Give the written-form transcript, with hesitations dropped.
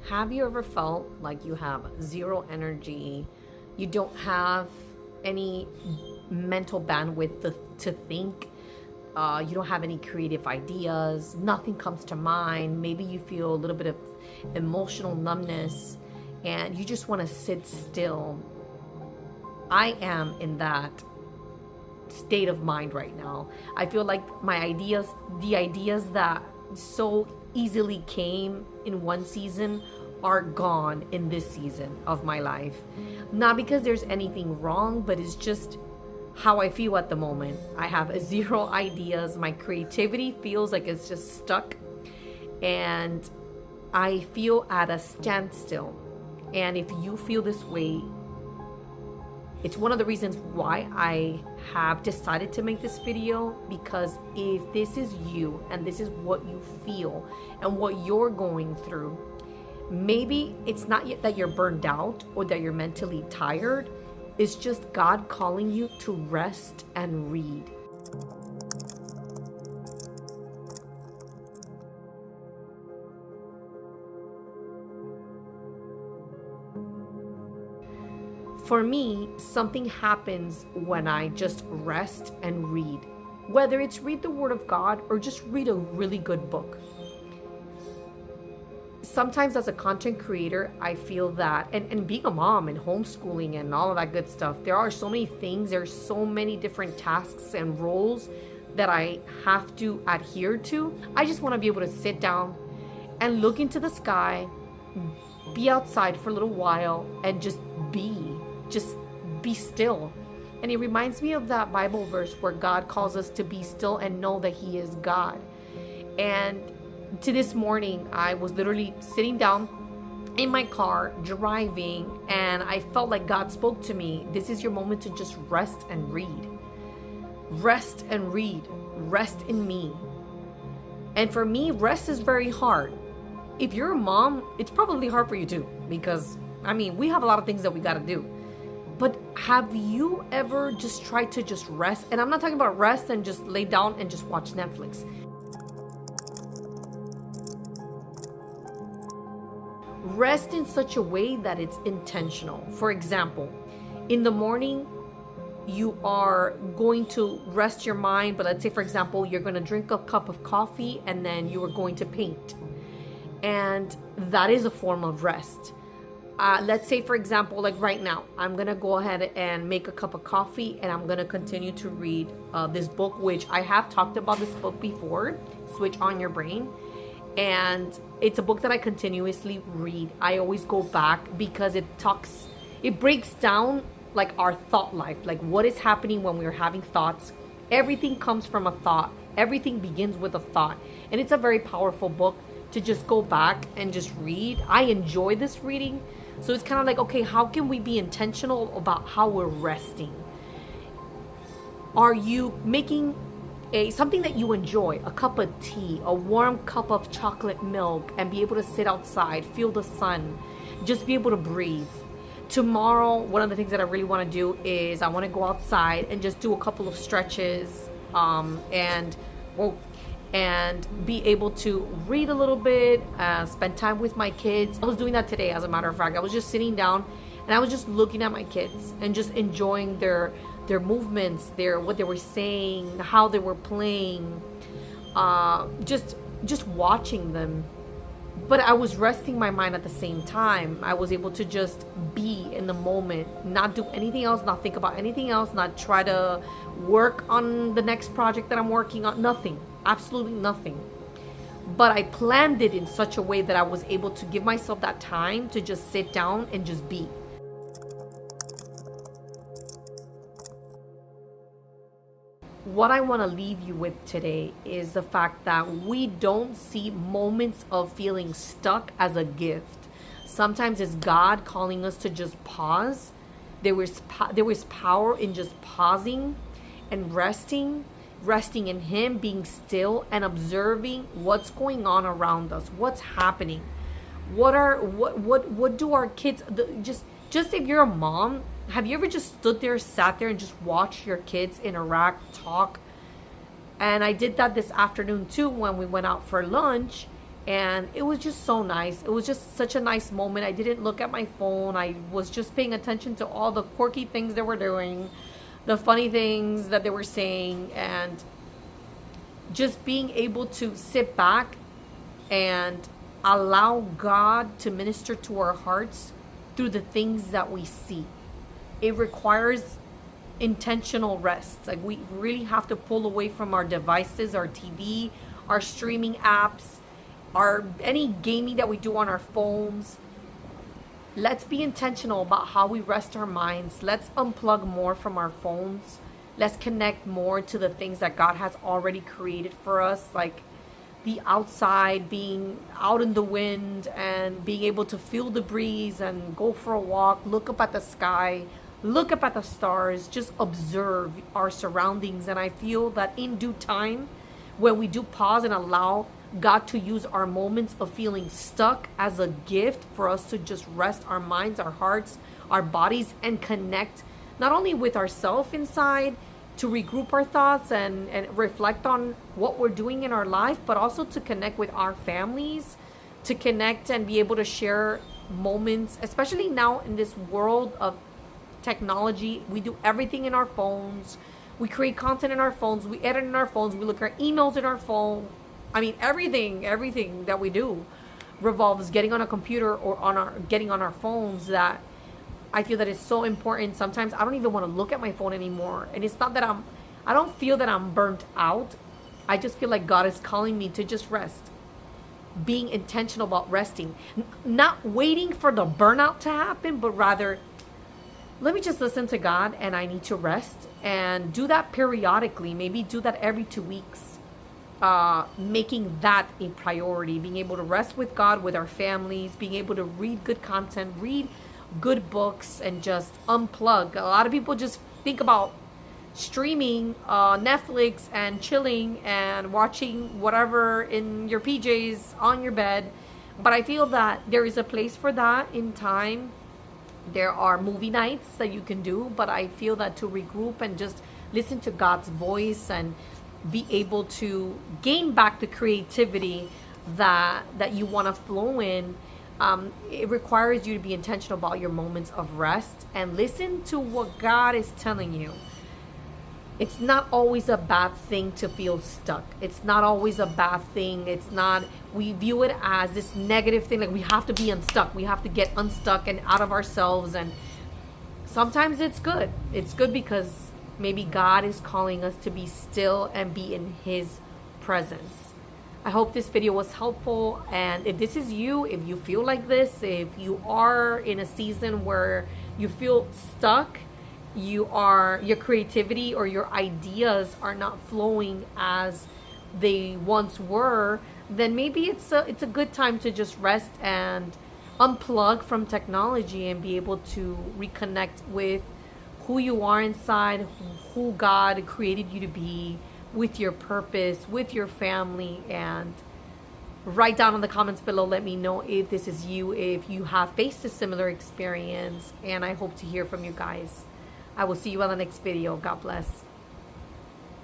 Have you ever felt like you have zero energy? You don't have any mental bandwidth to think. You don't have any creative ideas. Nothing comes to mind. Maybe you feel a little bit of emotional numbness and you just want to sit still. I am in that state of mind right now. I feel like the ideas that so easily came in one season are gone in this season of my life. Not because there's anything wrong, but it's just how I feel at the moment. I have zero ideas. My creativity feels like it's just stuck, and I feel at a standstill. And if you feel this way, it's one of the reasons why I have decided to make this video, because if this is you and this is what you feel and what you're going through, maybe it's not yet that you're burned out or that you're mentally tired. It's just God calling you to rest and read. For me, something happens when I just rest and read. Whether it's read the Word of God or just read a really good book. Sometimes as a content creator, I feel that, and being a mom and homeschooling and all of that good stuff, there are so many things, there's so many different tasks and roles that I have to adhere to. I just want to be able to sit down and look into the sky, be outside for a little while, and just be still. And it reminds me of that Bible verse where God calls us to be still and know that He is God. And to this morning, I was literally sitting down in my car driving, and I felt like God spoke to me. This is your moment to just rest and read. Rest and read. Rest in me. And for me, rest is very hard. If you're a mom, it's probably hard for you too, because we have a lot of things that we got to do. But have you ever just tried to just rest? And I'm not talking about rest and just lay down and just watch Netflix. Rest in such a way that it's intentional. For example, in the morning, you are going to rest your mind, but let's say, for example, you're going to drink a cup of coffee and then you are going to paint. And that is a form of rest. Let's say, for example, like right now, I'm going to go ahead and make a cup of coffee and I'm going to continue to read this book, which I have talked about this book before, Switch on Your Brain. And it's a book that I continuously read. I always go back because it breaks down like our thought life, like what is happening when we're having thoughts. Everything comes from a thought. Everything begins with a thought. And it's a very powerful book to just go back and just read. I enjoy this reading. So it's kind of like, okay, how can we be intentional about how we're resting? Are you making something that you enjoy, a cup of tea, a warm cup of chocolate milk, and be able to sit outside, feel the sun, just be able to breathe? Tomorrow, one of the things that I really want to do is I want to go outside and just do a couple of stretches and be able to read a little bit, spend time with my kids. I was doing that today, as a matter of fact. I was just sitting down and I was just looking at my kids and just enjoying their movements, what they were saying, how they were playing, just watching them. But I was resting my mind at the same time. I was able to just be in the moment, not do anything else, not think about anything else, not try to work on the next project that I'm working on. Nothing, absolutely nothing. But I planned it in such a way that I was able to give myself that time to just sit down and just be. What I want to leave you with today is the fact that we don't see moments of feeling stuck as a gift. Sometimes it's God calling us to just pause. There is power in just pausing and resting in Him, being still and observing what's going on around us, what's happening. What do our kids just if you're a mom, have you ever just stood there, sat there, and just watched your kids interact, talk? And I did that this afternoon too when we went out for lunch. And it was just so nice. It was just such a nice moment. I didn't look at my phone. I was just paying attention to all the quirky things they were doing, the funny things that they were saying, and just being able to sit back and allow God to minister to our hearts through the things that we see. It requires intentional rest. Like, we really have to pull away from our devices, our TV, our streaming apps, our any gaming that we do on our phones. Let's be intentional about how we rest our minds. Let's unplug more from our phones. Let's connect more to the things that God has already created for us, like the outside, being out in the wind and being able to feel the breeze and go for a walk, look up at the sky, look up at the stars, just observe our surroundings. And I feel that in due time, when we do pause and allow God to use our moments of feeling stuck as a gift for us to just rest our minds, our hearts, our bodies, and connect not only with ourselves inside, to regroup our thoughts and reflect on what we're doing in our life, but also to connect with our families, to connect and be able to share moments, especially now in this world of technology. We do everything in our phones. We create content in our phones. We edit in our phones. We look at emails in our phone. I mean, everything that we do revolves getting on a computer or getting on our phones, that I feel that it's so important. Sometimes I don't even want to look at my phone anymore. And it's not that I don't feel that I'm burnt out. I just feel like God is calling me to just rest. Being intentional about resting. Not waiting for the burnout to happen, but rather, let me just listen to God, and I need to rest. And do that periodically. Maybe do that every 2 weeks. Making that a priority. Being able to rest with God, with our families. Being able to read good content. Read good books and just unplug. A lot of people just think about streaming Netflix and chilling and watching whatever in your PJs on your bed, but I feel that there is a place for that in time. There are movie nights that you can do, but I feel that to regroup and just listen to God's voice and be able to gain back the creativity that you want to flow in, it requires you to be intentional about your moments of rest and listen to what God is telling you. It's not always a bad thing to feel stuck. It's not always a bad thing. It's not, we view it as this negative thing, like we have to be unstuck. We have to get unstuck and out of ourselves. And sometimes it's good. It's good because maybe God is calling us to be still and be in His presence. I hope this video was helpful, and if this is you, if you feel like this, if you are in a season where you feel stuck, your creativity or your ideas are not flowing as they once were, then maybe it's a good time to just rest and unplug from technology and be able to reconnect with who you are inside, who God created you to be, with your purpose, with your family. And write down in the comments below, let me know if this is you, if you have faced a similar experience, and I hope to hear from you guys. I will see you on the next video. God bless.